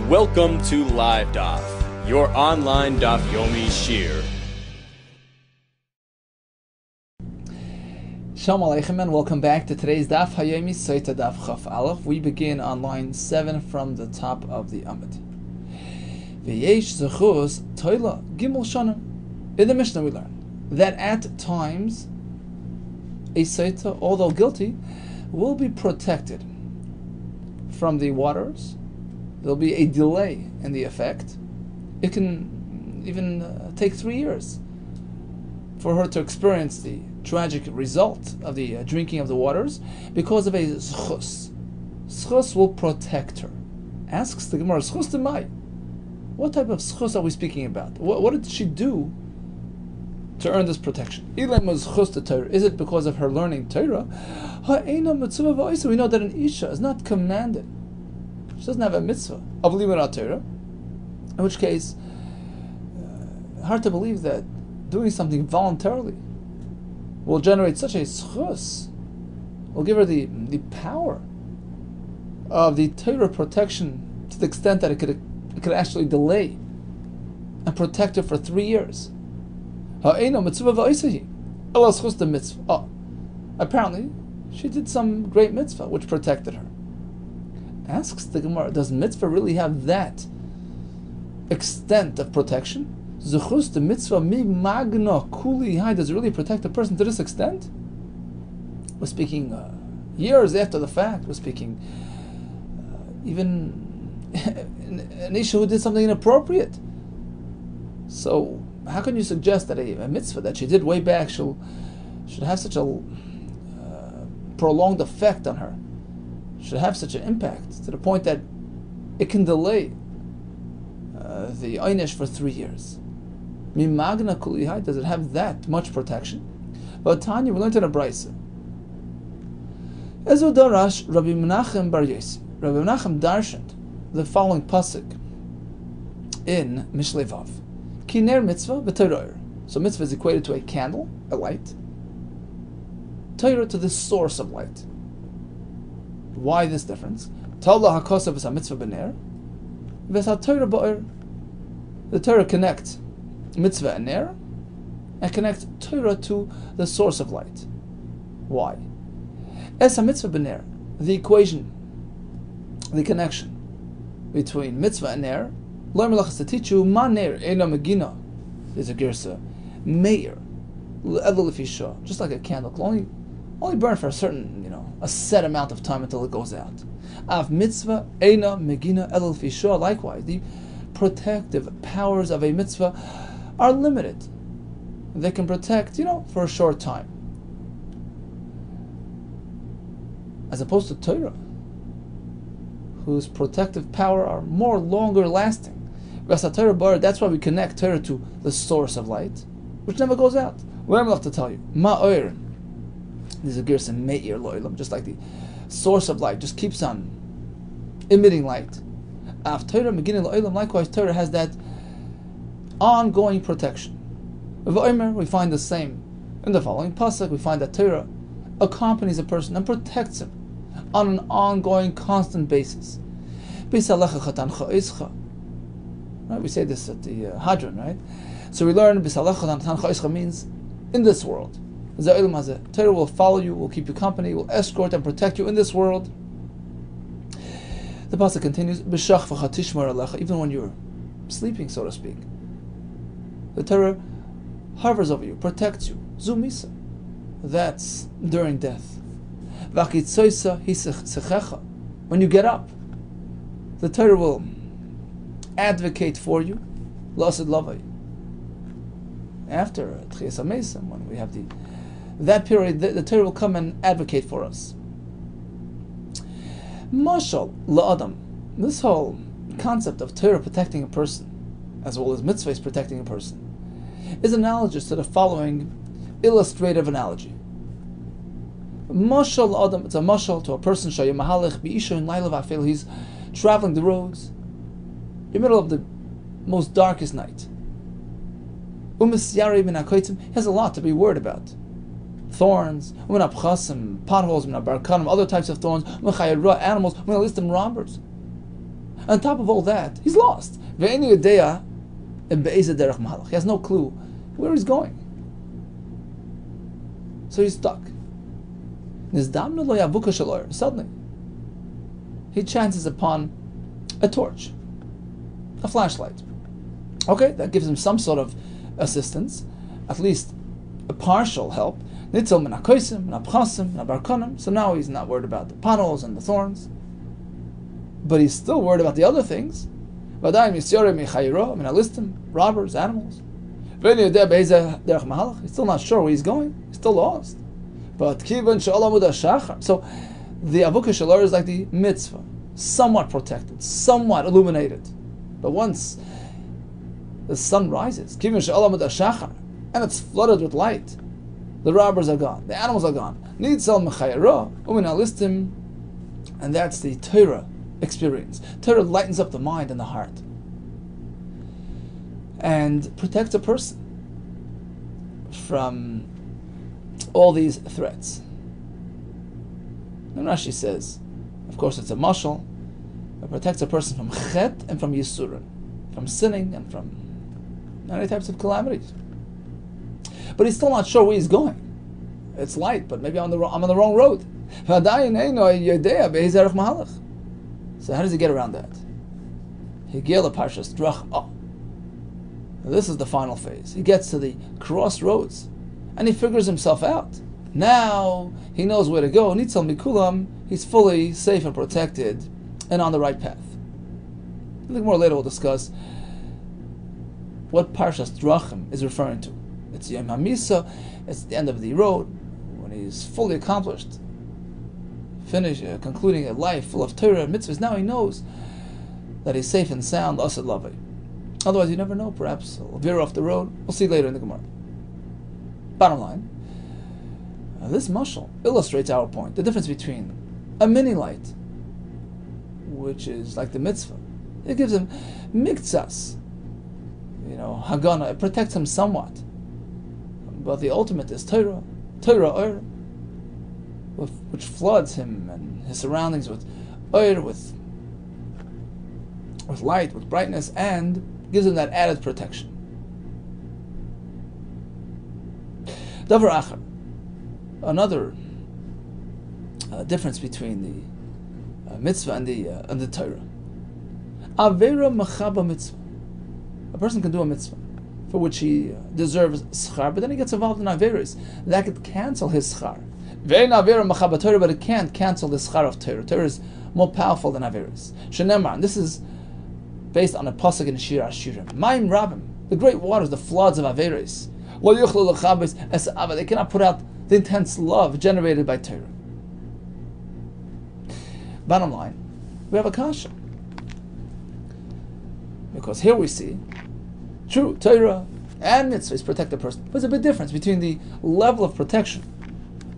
Welcome to Live Daf, your online Daf Yomi Shir. Shalom Aleichem and welcome back to today's Daf Hayomi SOTAH Daf Chaf Aleph. We begin on line 7 from the top of the Amud. V'yesh zechus toila gimel shana. In the Mishnah we learn that at times a SOTAH, although guilty, will be protected from the waters. There'll be a delay in the effect. It can even take 3 years for her to experience the tragic result of the drinking of the waters because of a zchus. Zchus will protect her. Asks the Gemara, zchus demai. What type of zchus are we speaking about? What did she do to earn this protection? Is it because of her learning Torah? We know that an Isha is not commanded. She doesn't have a mitzvah of limud Torah. In which case, hard to believe that doing something voluntarily will generate such a zchus, will give her the power of the Torah protection to the extent that it could actually delay and protect her for 3 years. Apparently, she did some great mitzvah which protected her. Asks the Gemara, does mitzvah really have that extent of protection? Zuchus the mitzvah mi magna kuli hai, does it really protect a person to this extent? We're speaking years after the fact. We're speaking even an Isha who did something inappropriate. So how can you suggest that a mitzvah that she did way back should have such a prolonged effect on her, should have such an impact to the point that it can delay the einish for 3 years? Mi magna kulihai, does it have that much protection? But Tanya, we learned in a brayso. Ezo darash Rabbi Menachem bar Yossi. Rabbi Menachem darshaned the following pasuk in Mishlei Vav. Kiner mitzvah v'torah. So mitzvah is equated to a candle, a light. Torah to the source of light. Why this difference? Ta'ala hakosav v'sa mitzvah b'ner v'sa Torah ba'er. The Torah connects mitzvah and ner, and connects Torah to the source of light. Why? Esa mitzvah b'ner, the equation, the connection between mitzvah and ner. Lo melachas to teach you ma ner ena megina. There's a girsa meir l'edel lefisha, just like a candle can only burn for a certain, a set amount of time until it goes out. Av mitzvah ena megina edel lefisha. Likewise, the protective powers of a mitzvah are limited. They can protect, for a short time. As opposed to Torah, whose protective power are more longer lasting. That's why we connect Torah to the source of light, which never goes out. What am I to tell you? Ma'or. There's a gersa me'ir lo'ilam, just like the source of light just keeps on emitting light. Af Torah beginning lo'ilam, likewise Torah has that ongoing protection. We find the same in the following pasuk. We find that Torah accompanies a person and protects him on an ongoing, constant basis. Right? We say this at the Hadron, right? So we learn means in this world. Torah will follow you, will keep you company, will escort and protect you in this world. The pasuk continues, even when you're sleeping, so to speak. The Torah hovers over you, protects you. Zumisa. That's during death. When you get up, the Torah will advocate for you. After Tchias HaMesim, when we have that period, the Torah will come and advocate for us. Mashal la'adam. This whole concept of Torah protecting a person, as well as mitzvahs protecting a person, is analogous to the following illustrative analogy. Mashal la'adam, it's a mashal to a person, shayim mahalech bi'isha in layla v'afel, he's traveling the roads in the middle of the most darkest night. He has a lot to be worried about. Thorns, potholes, other types of thorns, animals, robbers. On top of all that, he's lost. He has no clue where he's going. So he's stuck. Suddenly, he chances upon a torch, a flashlight. Okay, that gives him some sort of assistance, at least a partial help. So now he's not worried about the potholes and the thorns, but he's still worried about the other things. He's robbers, animals. He's still not sure where he's going. He's still lost. But so the Avuka Shalor is like the mitzvah, somewhat protected, somewhat illuminated. But once the sun rises, and it's flooded with light, the robbers are gone, the animals are gone. And that's the Torah experience. Torah lightens up the mind and the heart and protects a person from all these threats. And Rashi says, of course it's a mashal, it protects a person from chet and from yisurin, from sinning and from many types of calamities. But he's still not sure where he's going. It's light, but maybe I'm on the wrong road. So how does he get around that? This is the final phase. He gets to the crossroads and he figures himself out. Now he knows where to go. Nitzal Mikulam, he's fully safe and protected and on the right path. I think more later we'll discuss what Parshas Drachim is referring to. It's Yom HaMisa, it's the end of the road, when he's fully accomplished, concluding a life full of Torah and mitzvahs. Now he knows that he's safe and sound, Asad Lavai. Otherwise, you never know, perhaps he'll veer off the road. We'll see later in the Gemara. Bottom line, this mashal illustrates our point, the difference between a mini light, which is like the mitzvah. It gives him miktsas, hagana, it protects him somewhat. But the ultimate is Torah Or, which floods him and his surroundings with Or, with light, with brightness, and gives him that added protection. Davar Achar, another difference between the mitzvah and the Torah. Avera machaba mitzvah. A person can do a mitzvah for which he deserves schar, but then he gets involved in averis. That could cancel his schar. Ve'en avera machaba Torah, but it can't cancel the schar of Torah. Torah is more powerful than averis. Shenemar, and this is based on a pasuk in Shir Hashirim. Ma'im rabim, the great waters, the floods of averis. Lo yuchlu lechabes es ava. They cannot put out the intense love generated by Torah. Bottom line, we have a kasha. Because here we see, true, Torah and mitzvahs protect the person. But there's a big difference between the level of protection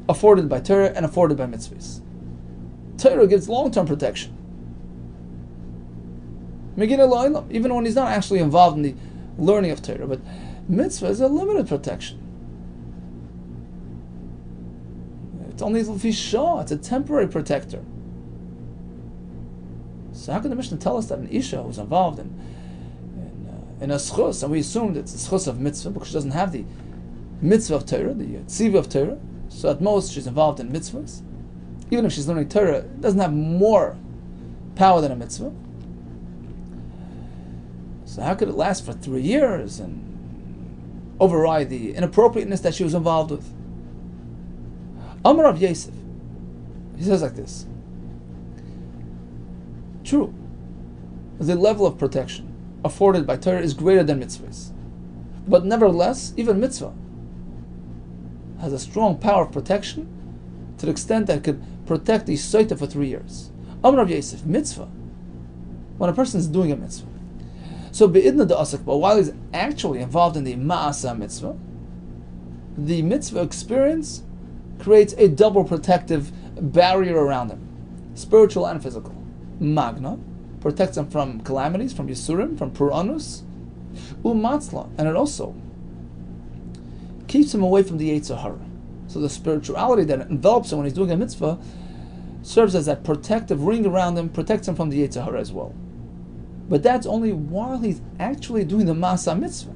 afforded by Torah and afforded by mitzvahs. Torah gives long-term protection. Even when he's not actually involved in the learning of Torah, but mitzvah is a limited protection. It's only l'fishah, it's a temporary protector. So how can the Mishnah tell us that an Isha who's involved in a schus, and we assumed it's a schus of mitzvah because she doesn't have the mitzvah of Torah, the tziva of Torah, so at most she's involved in mitzvahs. Even if she's learning Torah, it doesn't have more power than a mitzvah. So how could it last for 3 years and override the inappropriateness that she was involved with? Amar Rav Yosef, he says like this. True, the level of protection afforded by Torah is greater than mitzvahs. But nevertheless, even mitzvah has a strong power of protection to the extent that it could protect the SOTAH for 3 years. Amar Rav Yosef, mitzvah, when a person is doing a mitzvah, so be'idna da'asak, but while he's actually involved in the ma'asa mitzvah, the mitzvah experience creates a double protective barrier around him, spiritual and physical. Magna protects him from calamities, from yisurim, from puranus, umatzla, and it also keeps him away from the Yetzer Hara. So the spirituality that envelops him when he's doing a mitzvah serves as that protective ring around him, protects him from the Yetzer Hara as well. But that's only while he's actually doing the Masa Mitzvah.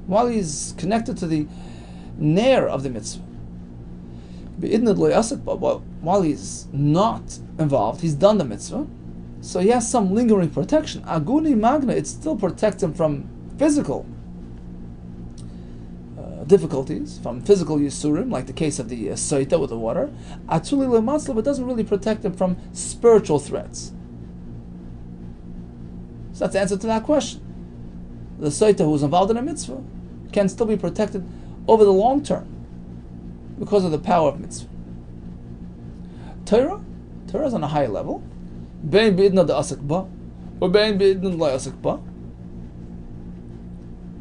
While he's connected to the Nair of the Mitzvah. While he's not involved, he's done the Mitzvah, so he has some lingering protection. Aguni Magna, it still protects him from physical difficulties, from physical Yisurim, like the case of the SOTAH with the water. Atuli Lematzla, but doesn't really protect him from spiritual threats. So that's the answer to that question. The SOTAH who's involved in a mitzvah can still be protected over the long term because of the power of mitzvah. Torah is on a higher level. Bein b'idna da'asik ba, or bein b'idna la'asik ba.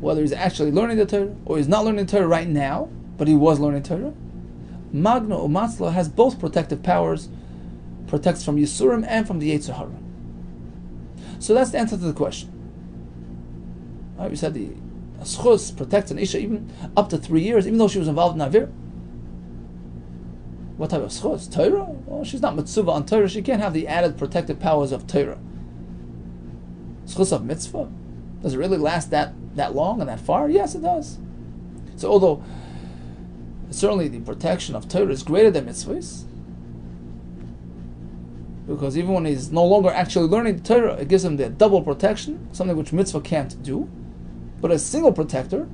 Whether he's actually learning the Torah or he's not learning the Torah right now, but he was learning Torah. Magna or Matzla has both protective powers, protects from Yisurim and from the Yetzer Hara. So that's the answer to the question. Right, we said the Schus protects an Isha even up to 3 years, even though she was involved in Avir. What type of Schus? Torah? Well, she's not Mitzvah on Torah. She can't have the added protective powers of Torah. Schus of Mitzvah? Does it really last that long and that far? Yes, it does. So although certainly the protection of Torah is greater than mitzvahs, because even when he's no longer actually learning the Torah, it gives him the double protection, something which mitzvah can't do. But a single protector,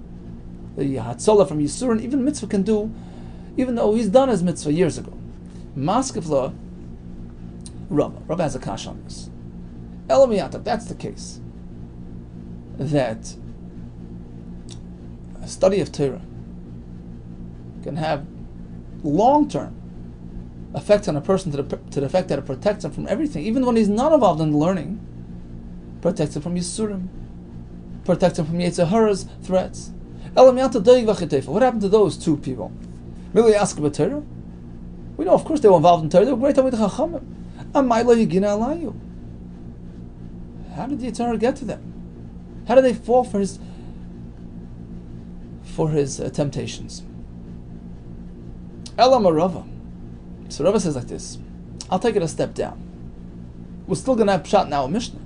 the Hatzalah from Yisurin, even mitzvah can do, even though he's done his mitzvah years ago. Maskefla, Rava has a kash on this. Elamiyat, if that's the case, that a study of Torah can have long-term effects on a person to the effect that it protects him from everything, even when he's not involved in learning, protects him from Yisurim, protects him from Yetzer Hara's threats. What happened to those two people? Really ask about Torah? We know, of course, they were involved in Torah. They were great Talmidei Chachamim. How did Yetzer Hara get to them? How did they fall for his temptations? Elam Rava. So Rava says like this. I'll take it a step down. We're still going to have pshat now a Mishnah,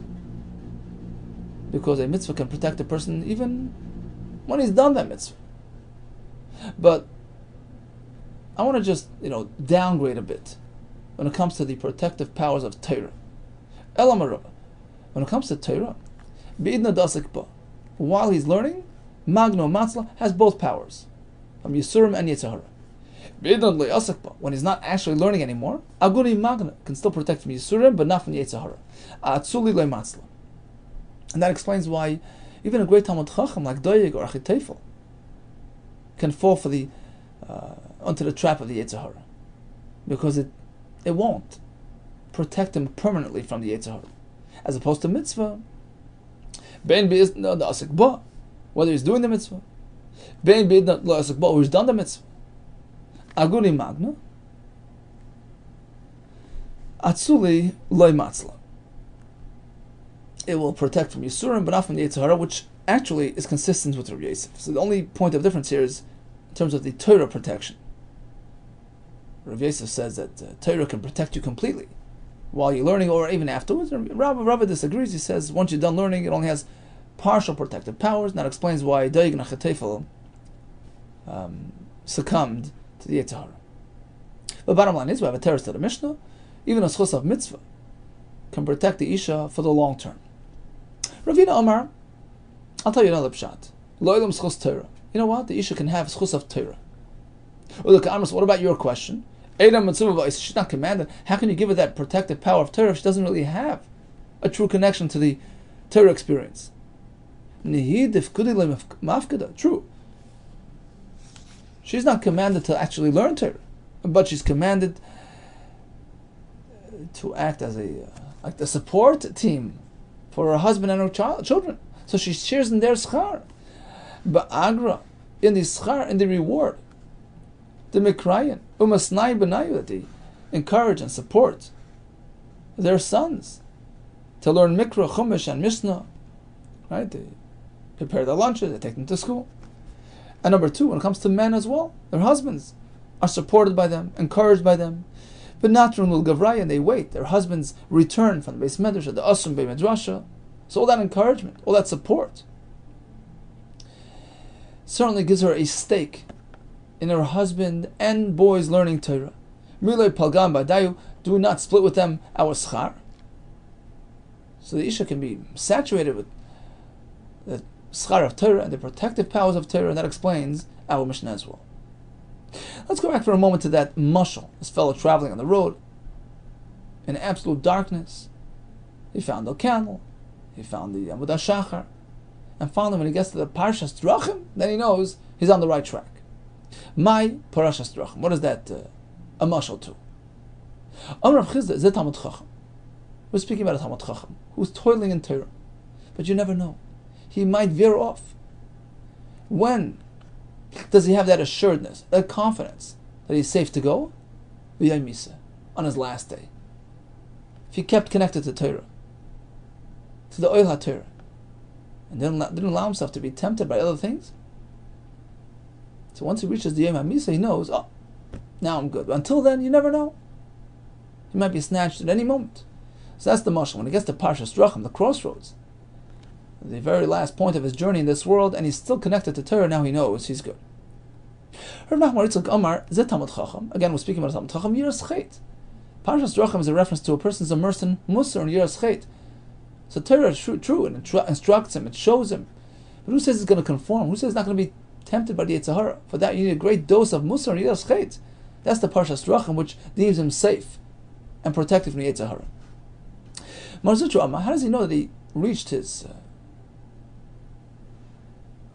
because a mitzvah can protect a person even when he's done that mitzvah. But I want to just downgrade a bit when it comes to the protective powers of Torah. Elam Rava. When it comes to Torah, while he's learning, Magno Matzla has both powers, from Yisurim and Yetzer Hara. When he's not actually learning anymore, Aguni Magna can still protect from Yisurim, but not from Yetzer Hara. And that explains why even a great Talmud Chacham like Doeg or Achitefel can fall for onto the trap of the Yetzer Hara, because it won't protect him permanently from the Yetzer Hara, as opposed to mitzvah. Whether he's doing the mitzvah, or he's done the mitzvah. Aguni Magna, Atzuli Loy Matzla. It will protect from Yisurim, but not from the Yetzer Hara, which actually is consistent with Rabbi Yosef. So the only point of difference here is in terms of the Torah protection. Rabbi Yosef says that Torah can protect you completely while you're learning, or even afterwards. Rabbi disagrees. He says once you're done learning, it only has partial protective powers, and that explains why Doeg and Achitefel succumbed to the Yetzer Hara. But bottom line is, we have a terrorist to the Mishnah. Even a schus of mitzvah can protect the Isha for the long term. Ravina Omar, I'll tell you another pshat. Lo'ilam schus Torah. You know what? The Isha can have schus of Torah. Look, Amos, what about your question? She's not commanded. How can you give her that protective power of Torah if she doesn't really have a true connection to the Torah experience? True. She's not commanded to actually learn Torah, but she's commanded to act as like the support team for her husband and her children. So she shares in their schar. But agra, in the schar, in the reward, the mikrayan, umasnai benayu, that they encourage and support their sons to learn mikra, chumash, and mishnah. Right? They prepare their lunches, they take them to school. And number two, when it comes to men as well, their husbands are supported by them, encouraged by them. But not runul gavraya, and they wait their husbands return from the Beis Medrash, the Asum Bei Midrasha, So all that encouragement, all that support, certainly gives her a stake in her husband and boys learning Torah. Milay palgam badayu, do we not split with them our schar? So the Isha can be saturated with the schar of Torah and the protective powers of Torah, and that explains our Mishnah as well. Let's go back for a moment to that mashal, this fellow traveling on the road in absolute darkness. He found a candle, he found the Amud HaShachar, and finally when he gets to the Parshas Drachim, then he knows he's on the right track. My Parashas Drachim, what is that a mashal to? Amar Rav Chizda is a Talmud Chacham. We're speaking about a Talmud Chacham who's toiling in Torah, but you never know. He might veer off. When does he have that assuredness, that confidence that he's safe to go? V'yay Misa, on his last day. If he kept connected to Torah, to the Oil HaTorah, and didn't allow himself to be tempted by other things, so once he reaches the Yom HaMisa, he knows, oh, now I'm good. But until then, you never know. He might be snatched at any moment. So that's the mashal. When he gets to Parshas Drachim, the crossroads, the very last point of his journey in this world, and he's still connected to Torah, now he knows he's good. Rav Nachman Yitzchak Amar, Zeh Talmud Chacham. Again, we're speaking about Talmud Chacham, Yiras Chet. Parshas Drachim is a reference to a person's immersed in Musar and Yiras Chet. So Torah is true, and it instructs him, it shows him. But who says he's going to conform? Who says he's not going to be tempted by the Yetzer Hara? For that, you need a great dose of Musar and Yiras Chet. That's the Parshas Drachim, which deems him safe and protected from the Yetzer Hara. Marzutru Amma, how does he know that he reached his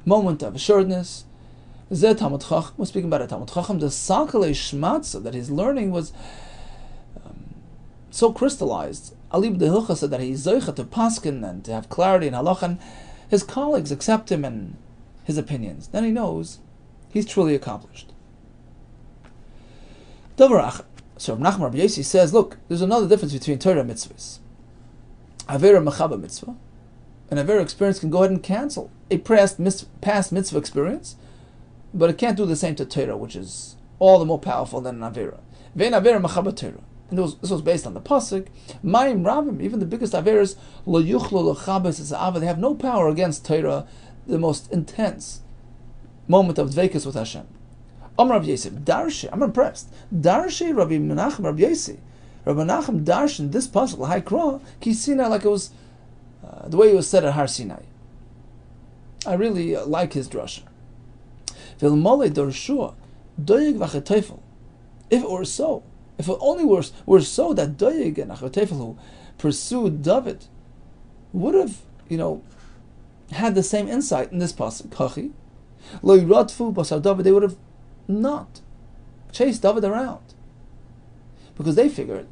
moment of assuredness? Zeh Talmud Chacham, we're speaking about a Talmud Chacham, the Salkalei Shmatza that his learning was so crystallized, Alib de Hilcha said that he's Zoicha to Paskin and to have clarity in Halach, and his colleagues accept him and his opinions. Then he knows he's truly accomplished. Davarach, so Rav Nachman Rabbi Yossi says, look, there's another difference between Torah and mitzvahs. Avera Mechaba mitzvah, an Avera experience can go ahead and cancel a past mitzvah experience, but it can't do the same to Torah, which is all the more powerful than an Avera. Vein Avera Mechaba Torah. And this was based on the pasuk. Mayim Rabim, even the biggest Averas, Lo Yuchlo Lechabes Ava, they have no power against Torah, the most intense moment of dveikus with Hashem. Amar Rav Yosef, Darshe, I'm impressed. Darshe Rabbi Menachem Rabbi Yosef. Rabbi Menachem darshan this pasuk l'haikra kisina, like it was the way it was said at Har Sinai. I really like his drasha. V'lmolei dorshua doyeg v'chetefel. If it were so, if it only were so that doyeg and achetefel who pursued David would have, had the same insight in this pasuk. Kachi lo yiradfu basar David, they would have not chased David around, because they figured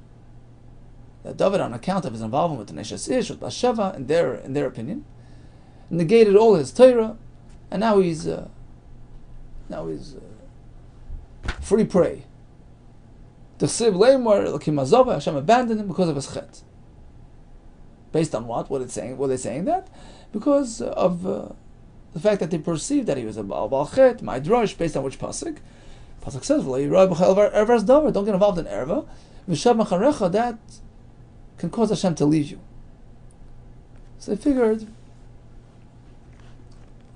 that David, on account of his involvement with the Neshes Ish, with Bathsheba, in their opinion, negated all his Torah, and now he's free prey. The Sib Leimor Elokim Azova, Hashem abandoned him because of his chet. Based on what? What it's saying? Were they saying that? Because of the fact that they perceived that he was a Baal Chet, my drosh, based on which pasuk? Pasuk says, don't get involved in erva. That can cause Hashem to leave you. So they figured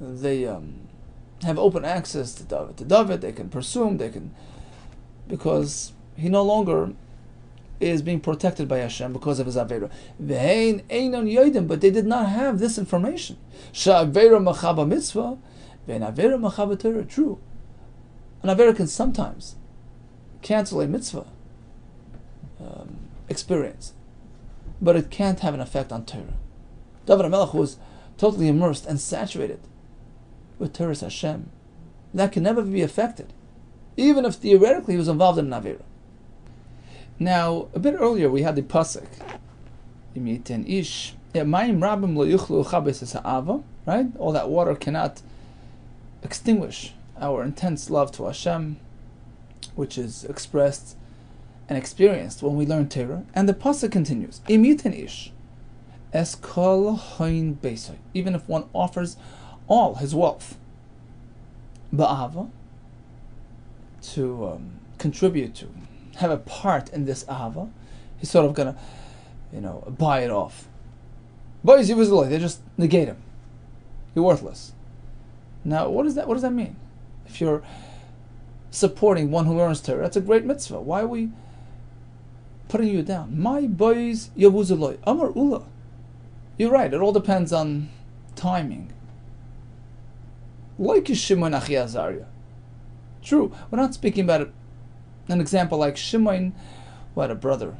they have open access to David. They can pursue him. Because he no longer is being protected by Hashem because of his Avera. But they did not have this information. Sha'avera machaba mitzvah, ve'en avera machaba Torah. True. An Avera can sometimes cancel a mitzvah experience, but it can't have an effect on Torah. David HaMelech was totally immersed and saturated with Torah's Hashem. That can never be affected, even if theoretically he was involved in an Avera. Now, a bit earlier we had the pasuk, Imiten Ish, Mayim Rabim Lo Yuchlu Chabes Ha'ava, right? All that water cannot extinguish our intense love to Hashem, which is expressed and experienced when we learn Torah. And the pasuk continues, Imiten Ish, Es Kol Hain Beisai, even if one offers all his wealth, Ba'ava, to contribute to, have a part in this ahava, he's sort of gonna, buy it off. Boys, they just negate him. You're worthless. Now, what does that mean? If you're supporting one who learns Torah, that's a great mitzvah. Why are we putting you down? My boys, Yavuzaloi, Amar Ula. You're right, it all depends on timing. Like Shimon Achi Azariah. True, we're not speaking about an example like Shimon, who had a brother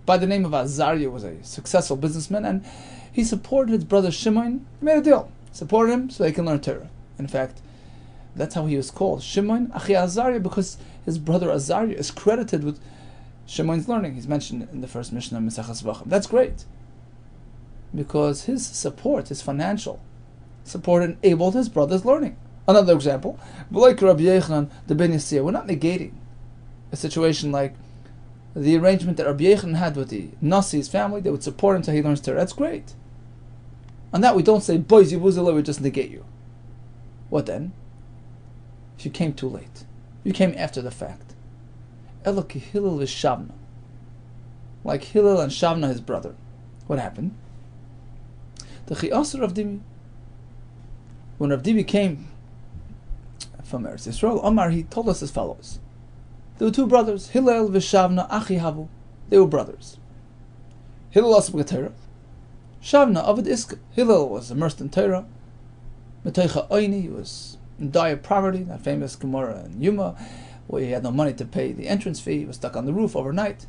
by the name of Azariah, was a successful businessman, and he supported his brother Shimon. He made a deal. Supported him so they can learn Torah. In fact, that's how he was called, Shimon Achi Azariah, because his brother Azariah is credited with Shimon's learning. He's mentioned in the first Mishnah of Maseches Vachim. That's great, because his support, his financial support, enabled his brother's learning. Another example, like Rabbi Yehuda the Ben Yisir, we're not negating a situation like the arrangement that Rabbi Yehuda had with the Nasi's family. They would support him until he learns Torah. That's great. On that we don't say, boys, you we just negate you. What then? If you came too late. You came after the fact. Elok Hillel v'Shavna. Like Hillel and Shavna, his brother. What happened? The Chiyasar Rav Dimi. When Rav Dimi came from Eretz Yisrael, Omar, he told us as follows. There were two brothers, Hillel v'Shavna Achi Havu. They were brothers. Hillel also begat Torah. Shavna Avad Iska. Hillel was immersed in Torah. Metoicha Oini, he was in dire poverty, that famous Gemara in Yuma, where he had no money to pay the entrance fee. He was stuck on the roof overnight.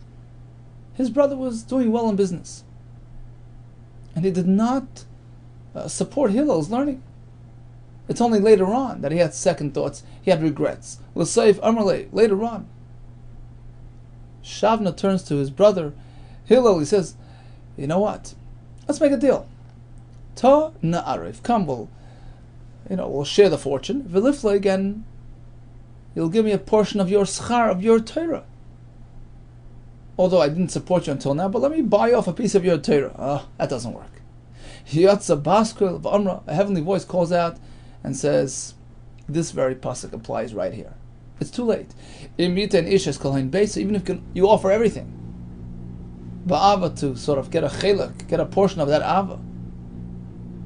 His brother was doing well in business, and he did not support Hillel's learning. It's only later on that he had second thoughts, he had regrets. L'seif Amarle, later on. Shavna turns to his brother Hillel, he says, you know what? Let's make a deal. Ta na'arif, come, we'll share the fortune. V'lifla, again, you'll give me a portion of your schar, of your Torah. Although I didn't support you until now, but let me buy off a piece of your Torah. Oh, that doesn't work. Yatsa Baskel v'amra, a heavenly voice calls out and says, this very pasuk applies right here. It's too late. Imita and Ishes Kalain Beis, even if you offer everything, Ba'ava, to sort of get a chelak, get a portion of that ava,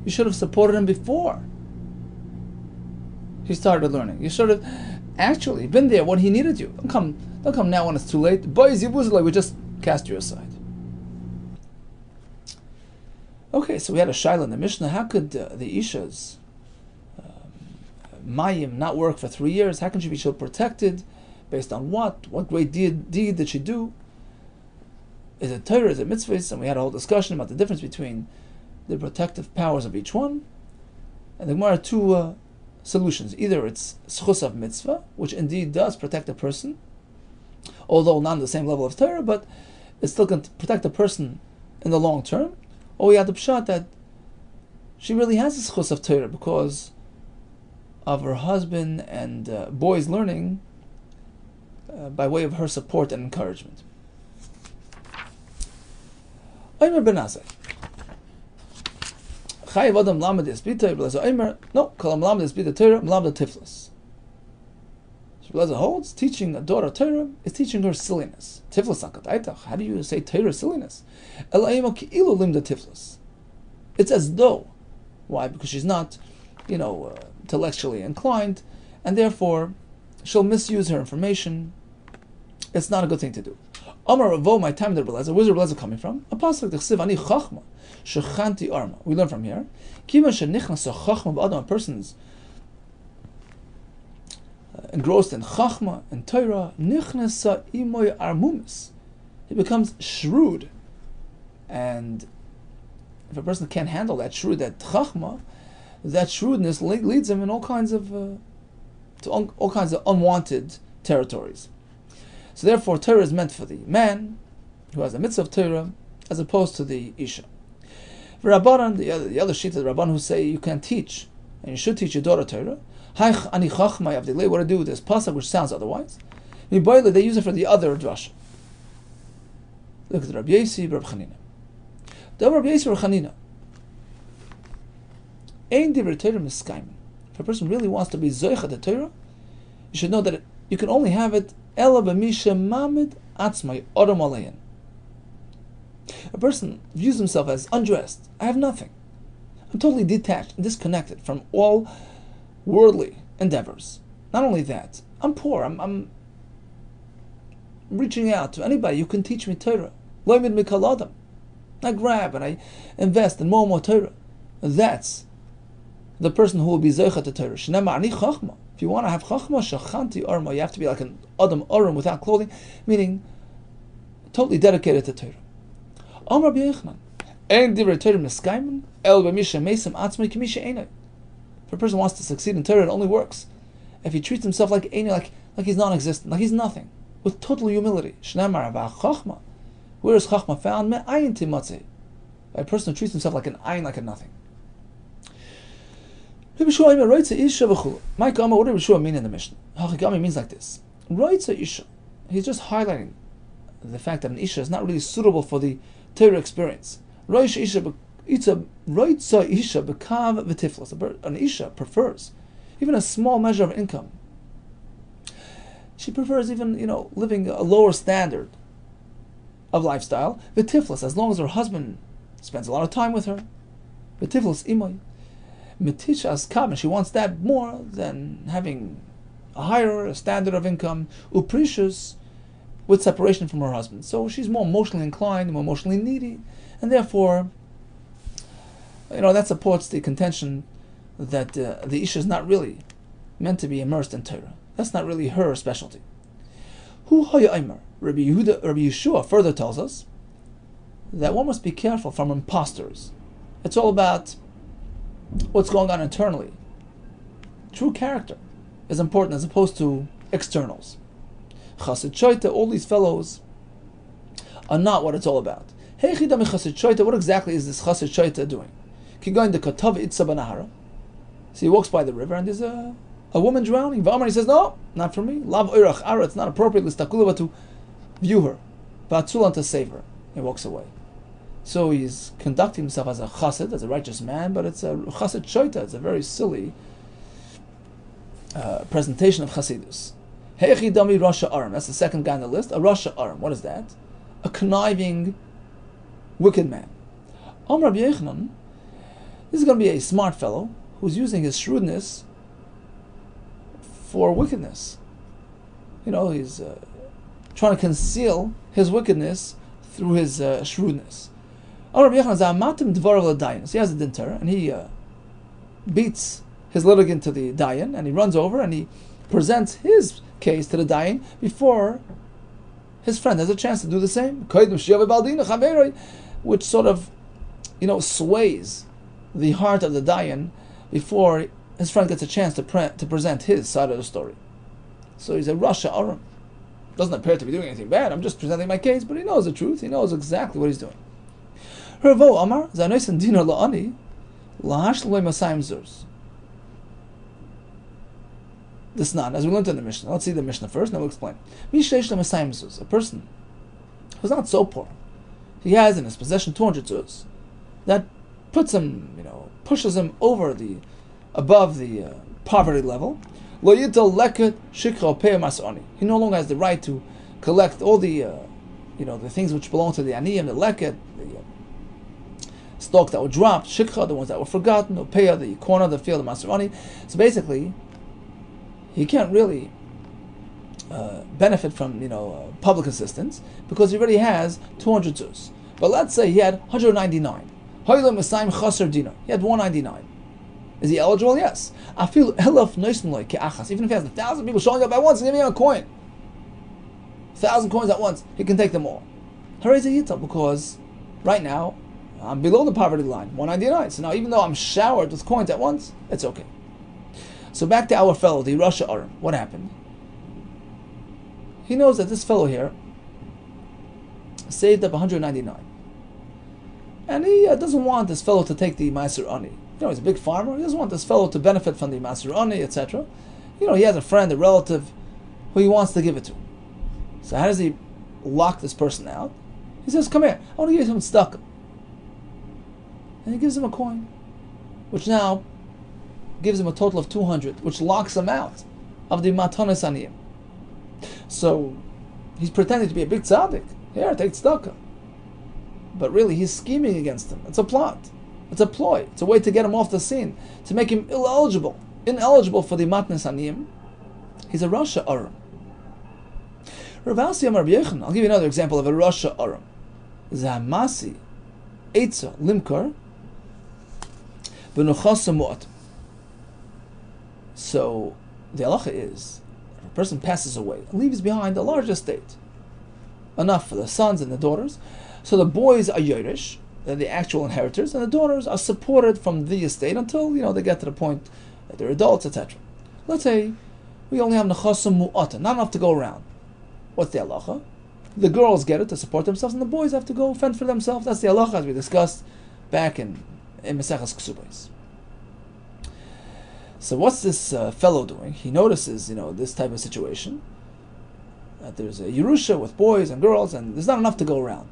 you should have supported him before he started learning. You should have actually been there when he needed you. Don't come now when it's too late. Boys, we just cast you aside. Okay, so we had a shaila in the Mishnah. How could the Isha's Mayim not work for 3 years? How can she be so protected? Based on what? What great deed did she do? Is it Torah? Is it mitzvahs? And we had a whole discussion about the difference between the protective powers of each one. And the Gemara had two solutions. Either it's schus of mitzvah, which indeed does protect a person, although not on the same level of Torah, but it still can protect a person in the long term. Or we had the pshat that she really has a schus of Torah because of her husband and boys learning by way of her support and encouragement. Omer ben Azai. Chayav adam lamed yisbita. Blazer Omer, no, kalam lamed yisbita Torah, lamed tiflas. Blazer holds teaching a daughter Torah is teaching her silliness. Tiflas akadaitach. How do you say Torah silliness? Elayim ki ilu limda tiflas. It's as though. Why? Because she's not, intellectually inclined, and therefore she'll misuse her information. It's not a good thing to do. Amar Ravo, my time there, Blazer. Where's Blazer coming from? A pasuk d'chsiv ani chachma shechanti arma. We learn from here. Kiva shenichnas chachma b'adam. A person's engrossed in chachma and Torah. Nichnasa imoy armumis. He becomes shrewd, and if a person can't handle that chachma, that shrewdness leads him in all kinds of all kinds of unwanted territories. So therefore, Torah is meant for the man who has a mitzvah of Torah, as opposed to the Isha. For Rabbanan, the other sheet of the Rabbanan who say you can teach, and you should teach your daughter Torah. What to do with this pasuk, which sounds otherwise? They use it for the other drasha. Look at Rabbi Yesi, Rabbi Chanina. The Rabbi Yesi, Rabbi Chanina. Ein divrei Torah miskayim. If a person really wants to be zoicha the Torah, you should know that you can only have it ela b'misha mamid atzmai odom alein. A person views himself as undressed. I have nothing. I'm totally detached and disconnected from all worldly endeavors. Not only that, I'm poor. I'm reaching out to anybody who can teach me Torah. Loimid mikal adam. I grab and I invest in more and more Torah. That's the person who will be zeicha to Torah. Shnema ani chachma. If you want to have chachma, shachanti arma, you have to be like an adam arum without clothing, meaning totally dedicated to Torah. Amar Rabbi Yehuda, ein divrei Torah miskaymen el b'misha meisem atzmei k'misha einay. If a person wants to succeed in Torah, it only works if he treats himself like einay, like he's non-existent, like he's nothing, with total humility. Shnema chachma. Where is chachma found? Me ayin timatzeh. A person who treats himself like an ayin, like a nothing. Rabbi Yehuda roitza isha v'chulu. My Gama, what does Rabbi Yehuda mean in the Mishnah? Hachigami means like this. Roitza isha. He's just highlighting the fact that an isha is not really suitable for the Torah experience. Roitza isha b'kav v'tiflos. An isha prefers even a small measure of income. She prefers even, living a lower standard of lifestyle. V'tiflos, as long as her husband spends a lot of time with her. V'tiflos imoy. Mitishas kav, she wants that more than having a higher standard of income. Uprishus, with separation from her husband. So she's more emotionally inclined, more emotionally needy, and therefore, that supports the contention that the isha is not really meant to be immersed in Torah. That's not really her specialty. Hu haya aimer. Rabbi Yeshua further tells us that one must be careful from imposters. It's all about what's going on internally. True character is important as opposed to externals. Chassid Shoita, all these fellows are not what it's all about. Hey Chidami Chassid Shoita, what exactly is this Chassid Shoita doing? Kigoin de Katav Itza Banahara. So he walks by the river and there's a woman drowning. V'amar, he says, no, not for me. Lav Oirach Ara, it's not appropriate Listakula to view her. V'atzulan, to save her. He walks away. So he's conducting himself as a chassid, as a righteous man, but it's a chassid shoita. It's a very silly presentation of chassidus. Hechi dami rasha aram. That's the second guy on the list. A rasha aram. What is that? A conniving, wicked man. Rabbi Yehuda, this is going to be a smart fellow who's using his shrewdness for wickedness. He's trying to conceal his wickedness through his shrewdness. So he has a dinter, and he beats his litigant to the dayan, and he runs over and he presents his case to the dayan before his friend has a chance to do the same. Which sort of, sways the heart of the dayan before his friend gets a chance to present his side of the story. So he's a rasha aram. Doesn't appear to be doing anything bad. I'm just presenting my case, but he knows the truth. He knows exactly what he's doing. Ravo Amar, Zanois and Dinar La'ani, Lahash Loy Masayim Zurs. This not, as we learned in the Mishnah. Let's see the Mishnah first, and then we'll explain. Mishleish Masayim Zurs, a person who's not so poor. He has in his possession 200 zuz. That puts him, pushes him above the poverty level. Lo Yital Leket Shikra Pei Masani. He no longer has the right to collect all the, the things which belong to the Aniyim, the Leket, the stock that were dropped, Shikha, the ones that were forgotten, Opeya, the corner of the field of Masarani. So basically, he can't really benefit from public assistance because he already has 200 zuz. But let's say he had 199. He had 199. Is he eligible? Yes. Even if he has 1,000 people showing up at once and giving him a coin, 1,000 coins at once, he can take them all. Because right now I'm below the poverty line, 199. So now even though I'm showered with coins at once, it's okay. So back to our fellow, the rasha aram. What happened? He knows that this fellow here saved up 199. And he doesn't want this fellow to take the Ma'aser Ani. He's a big farmer. He doesn't want this fellow to benefit from the Ma'aser Ani, etc. He has a friend, a relative, who he wants to give it to. So how does he lock this person out? He says, come here, I want to give you some stuck. And he gives him a coin, which now gives him a total of 200, which locks him out of the Matanas Aniyim. So he's pretending to be a big tzaddik. Here, take tzedakah. but really he's scheming against him. It's a plot. It's a ploy. It's a way to get him off the scene, to make him ineligible for the matnas aniyim. He's a Rasha Aram. Ravasi Amar Rabbi Yochanan. I'll give you another example of a Rasha Aram. Zahamasi Eitza Limkar B'nuchasa Mu'at. So the halacha is, if a person passes away, leaves behind a large estate, enough for the sons and the daughters. So the boys are Yerush, they're the actual inheritors, and the daughters are supported from the estate until they get to the point that they're adults, etc. Let's say we only have nechasa mu'ata, not enough to go around. What's the halacha? The girls get it to support themselves, and the boys have to go fend for themselves. That's the halacha, as we discussed back in Maseches Ksubos. So what's this fellow doing? He notices, this type of situation, that there's a Yerusha with boys and girls, and there's not enough to go around.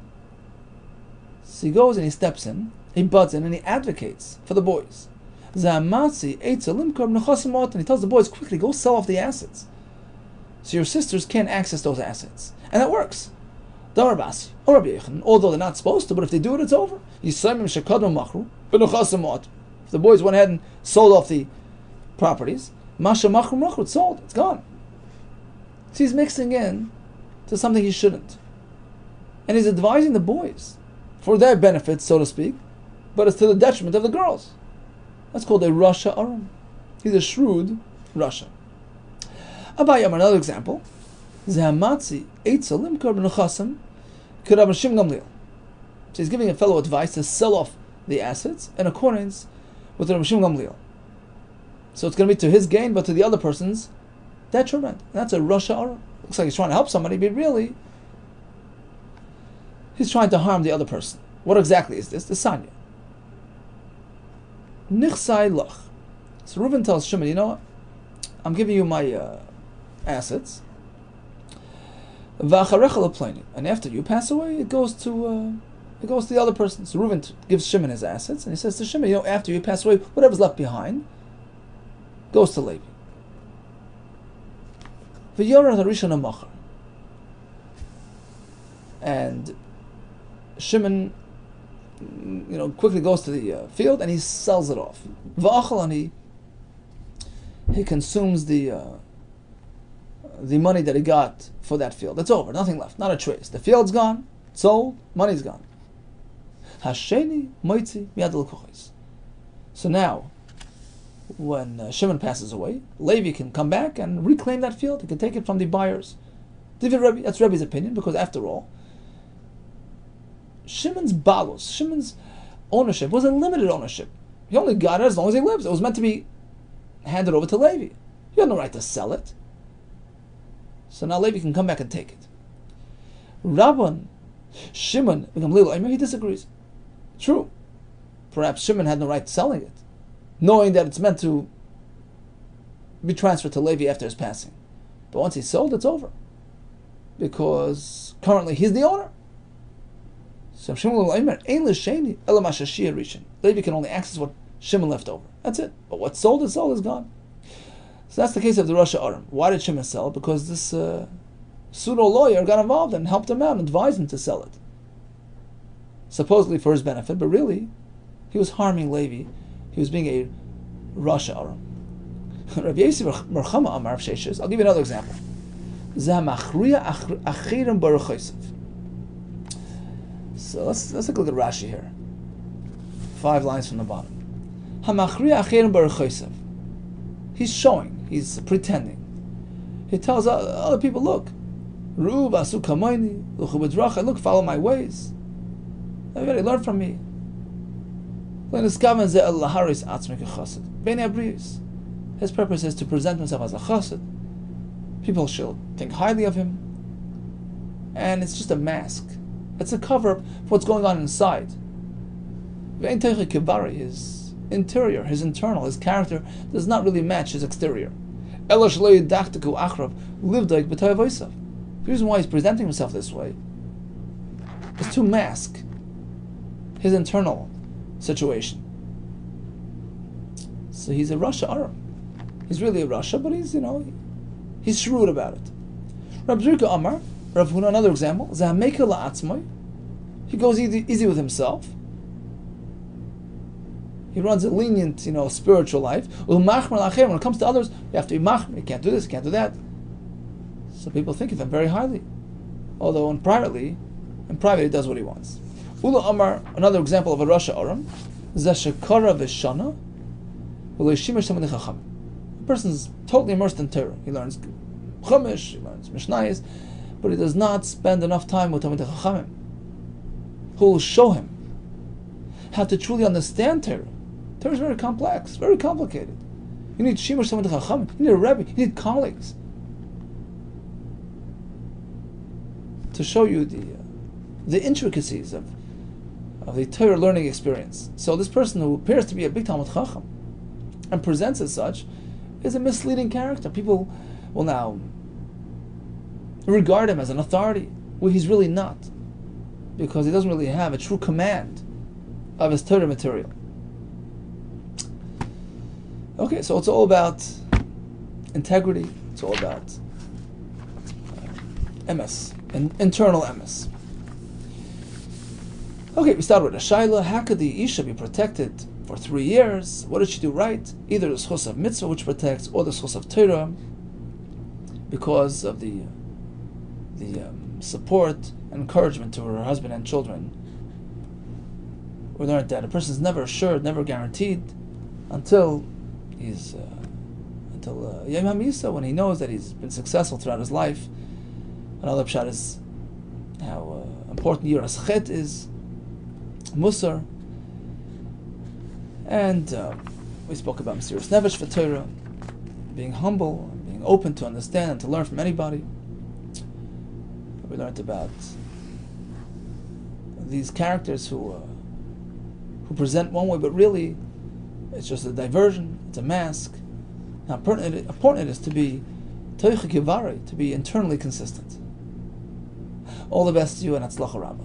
So he goes and he steps in, he butts in, and he advocates for the boys. And he tells the boys, quickly, go sell off the assets, so your sisters can't access those assets. And that works. Although they're not supposed to, but if they do it, it's over. If the boys went ahead and sold off the properties, it's sold, it's gone. So he's mixing in to something he shouldn't. And he's advising the boys for their benefit, so to speak, but it's to the detriment of the girls. That's called a Rasha Aram. He's a shrewd Rasha. Abayam, another example. Zahamatzi Eitza Limkar B'Nuchasim K'Rabbi Shimon Gamliel. So he's giving a fellow advice to sell off the assets in accordance with Rabbi Shimon Gamliel. So it's going to be to his gain, but to the other person's detriment. And that's a Rasha Aram. Looks like he's trying to help somebody, but really, he's trying to harm the other person. What exactly is this? The Sanya. Nichsai Lach. So Reuven tells Shimon, you know what? I'm giving you my assets. And after you pass away, it goes to the other person. So Reuven gives Shimon his assets, and he says to Shimon, after you pass away, whatever's left behind goes to Levi. And Shimon, quickly goes to the field and he sells it off. And he consumes the money that he got for that field. It's over, nothing left, not a trace. The field's gone, sold, money's gone. So now, when Shimon passes away, Levi can come back and reclaim that field. He can take it from the buyers. That's Rebbe's opinion, because after all, Shimon's balos, Shimon's ownership was a limited ownership. He only got it as long as he lives. It was meant to be handed over to Levi. He had no right to sell it. So now Levi can come back and take it. Rabban, Shimon, he disagrees. True. Perhaps Shimon had no right to selling it, knowing that it's meant to be transferred to Levi after his passing. But once he's sold, it's over, because currently he's the owner. So Levi can only access what Shimon left over. That's it. But what's sold is gone. So that's the case of the Rasha Aram. Why did Shimon sell? Because this pseudo lawyer got involved and helped him out and advised him to sell it, supposedly for his benefit, but really he was harming Levi. He was being a Rasha Aram. Rabbi Yosef Merchama Amar of Sheshes. I'll give you another example. So let's take a look at Rashi here. 5 lines from the bottom. He's showing, he's pretending. He tells other people, look, look, follow my ways. Everybody learn from me. His purpose is to present himself as a chassid. People should think highly of him. And it's just a mask. It's a cover-up for what's going on inside. His interior, his internal, his character does not really match his exterior. The reason why he's presenting himself this way is to mask his internal situation. So he's a Rasha Aram. He's really a Rasha, but he's shrewd about it. Rabbi Zirka Amar, Rav Huna, another example, He goes easy with himself. He runs a lenient, spiritual life. When it comes to others, you have to be machmir. You can't do this, you can't do that. So people think of him very highly. Although in private he does what he wants. Ula Amar, another example of a Rasha Aram, Zeshekara Vishana, a person's totally immersed in Torah. He learns Chumash, he learns Mishnayos, but he does not spend enough time with Talmidei Chachamim, who will show him how to truly understand Torah. Torah is very complex, very complicated. You need Shimush Talmidei Chachamim, you need a Rebbe, you need colleagues to show you the intricacies of the Torah learning experience. So this person who appears to be a big Talmid Chacham and presents as such is a misleading character. People will now regard him as an authority, where he's really not, because he doesn't really have a true command of his Torah material. Okay, so it's all about integrity. It's all about emes, internal emes. Okay, we start with a shaila. How could the isha be protected for 3 years? What did she do right? Either the schus of mitzvah, which protects, or the schus of Torah, because of the support and encouragement to her husband and children. We learned that a person is never assured, never guaranteed, until Yom HaMisa, when he knows that he's been successful throughout his life. Another pshat is how important Yiras Chet is, Musar, and we spoke about Mesiras Nefesh for Torah, being humble, being open to understand and to learn from anybody. We learned about these characters who present one way, but really it's just a diversion, it's a mask. How important it is to be toichik yivari, to be internally consistent. All the best to you, and Hatzlacha Rabbah.